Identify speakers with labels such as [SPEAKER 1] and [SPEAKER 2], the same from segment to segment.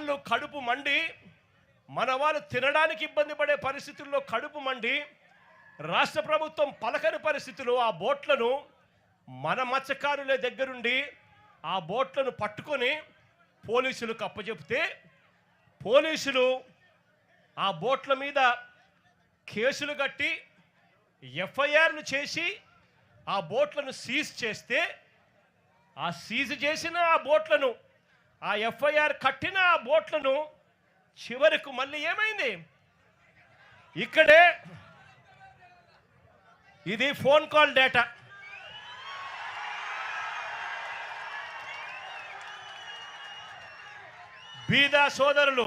[SPEAKER 1] వాళ్ళు కడుపు మండి, మన వాళ్ళు తినడానికి ఇబ్బంది పడే పరిస్థితుల్లో కడుపు మండి రాష్ట్ర ప్రభుత్వం పలకని పరిస్థితుల్లో ఆ బోట్లను మన మత్స్యకారుల దగ్గరుండి ఆ బోట్లను పట్టుకొని పోలీసులకు అప్పచెప్తే పోలీసులు ఆ బోట్ల మీద కేసులు కట్టి ఎఫ్ఐఆర్లు చేసి ఆ బోట్లను సీజ్ చేస్తే ఆ సీజ్ చేసిన ఆ బోట్లను, ఆ ఎఫ్ఐఆర్ కట్టిన ఆ బోట్లను చివరకు మళ్ళీ ఏమైంది? ఇక్కడే ఇది ఫోన్ కాల్ డేటా. బీదా సోదరులు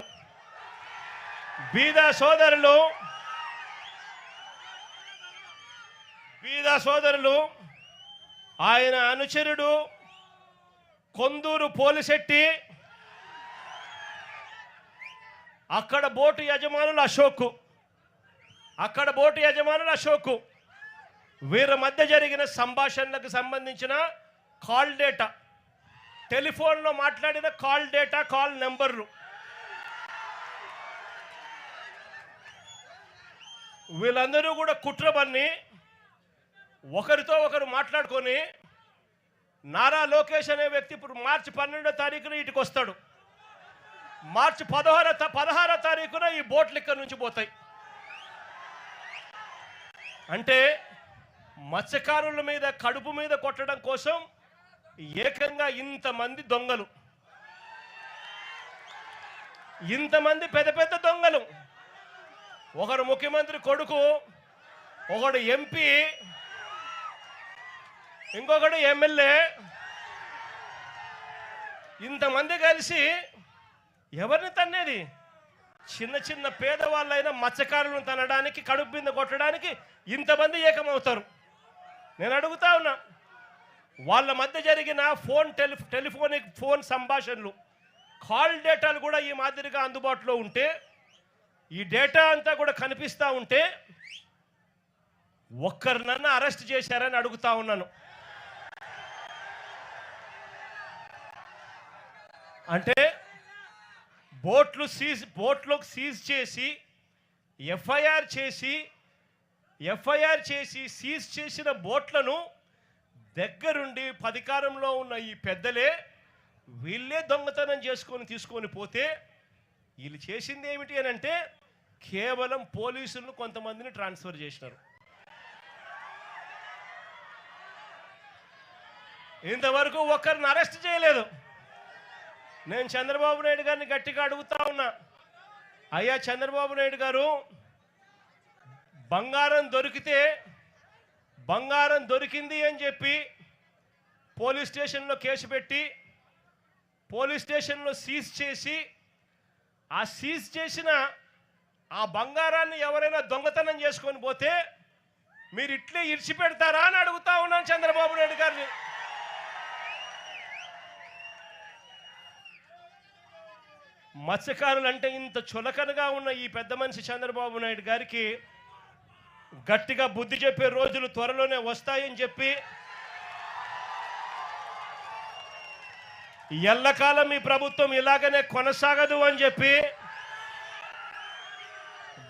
[SPEAKER 1] ఆయన అనుచరుడు కొందూరు పోలిశెట్టి, అక్కడ బోటు యజమానులు అశోక్, వీరి మధ్య జరిగిన సంభాషణలకు సంబంధించిన కాల్ డేటా, టెలిఫోన్లో మాట్లాడిన కాల్ డేటా, కాల్ నెంబర్లు, వీళ్ళందరూ కూడా కుట్ర పన్ని ఒకరితో ఒకరు మాట్లాడుకొని నారా లోకేష్ అనే వ్యక్తి ఇప్పుడు మార్చి 12వ తారీఖున ఇటుకు వస్తాడు. మార్చి 16వ తారీఖున ఈ బోట్లు ఇక్కడ నుంచి పోతాయి. అంటే మత్స్యకారుల మీద కడుపు మీద కొట్టడం కోసం ఏకంగా ఇంతమంది దొంగలు, ఇంతమంది పెద్ద పెద్ద దొంగలు, ఒకరు ముఖ్యమంత్రి కొడుకు, ఒకడు ఎంపీ, ఇంకొకడు ఎమ్మెల్యే, ఇంతమంది కలిసి ఎవరిని తన్నేది? చిన్న చిన్న పేదవాళ్ళైన మత్స్యకారులను తనడానికి, కడుపు మీద కొట్టడానికి ఇంతమంది ఏకమవుతారు. నేను అడుగుతా ఉన్నా, వాళ్ళ మధ్య జరిగిన టెలిఫోనిక్ ఫోన్ సంభాషణలు, కాల్ డేటాలు కూడా ఈ మాదిరిగా అందుబాటులో ఉంటే, ఈ డేటా అంతా కూడా కనిపిస్తూ ఉంటే ఒక్కరినన్నా అరెస్ట్ చేశారని అడుగుతా ఉన్నాను. అంటే బోట్లకు సీజ్ చేసి ఎఫ్ఐఆర్ చేసి సీజ్ చేసిన బోట్లను దగ్గరుండి అధికారంలో ఉన్న ఈ పెద్దలే వీళ్ళే దొంగతనం తీసుకొని పోతే వీళ్ళు చేసింది ఏమిటి అని అంటే కేవలం పోలీసులను కొంతమందిని ట్రాన్స్ఫర్ చేసినారు. ఇంతవరకు ఒక్కరిని అరెస్ట్ చేయలేదు. నేను చంద్రబాబు నాయుడు గారిని గట్టిగా అడుగుతా ఉన్నా, అయ్యా చంద్రబాబు నాయుడు గారు, బంగారం దొరికింది అని చెప్పి పోలీస్ స్టేషన్లో కేసు పెట్టి పోలీస్ స్టేషన్లో సీజ్ చేసి ఆ సీజ్ చేసిన ఆ బంగారాన్ని ఎవరైనా దొంగతనం చేసుకొని పోతే మీరు ఇట్లే ఇడిచిపెడతారా అని అడుగుతా ఉన్నాను చంద్రబాబు నాయుడు గారిని. మత్స్యకారులు అంటే ఇంత చులకనగా ఉన్న ఈ పెద్ద మనిషి చంద్రబాబు నాయుడు గారికి గట్టిగా బుద్ధి చెప్పే రోజులు త్వరలోనే వస్తాయని చెప్పి, ఎల్లకాలం ఈ ప్రభుత్వం ఇలాగనే కొనసాగదు అని చెప్పి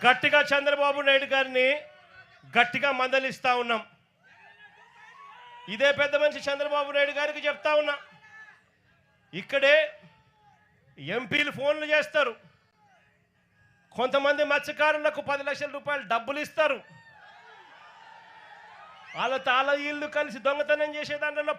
[SPEAKER 1] గట్టిగా చంద్రబాబు నాయుడు గారిని గట్టిగా మందలిస్తా ఉన్నాం. ఇదే పెద్ద మనిషి చంద్రబాబు నాయుడు గారికి చెప్తా ఉన్నా, ఇక్కడే ఎంపీలు ఫోన్లు చేస్తారు, కొంతమంది మత్స్యకారులకు 10 లక్షల రూపాయలు డబ్బులు ఇస్తారు, వాళ్ళ ఇల్లు కలిసి దొంగతనం చేసే దాంట్లో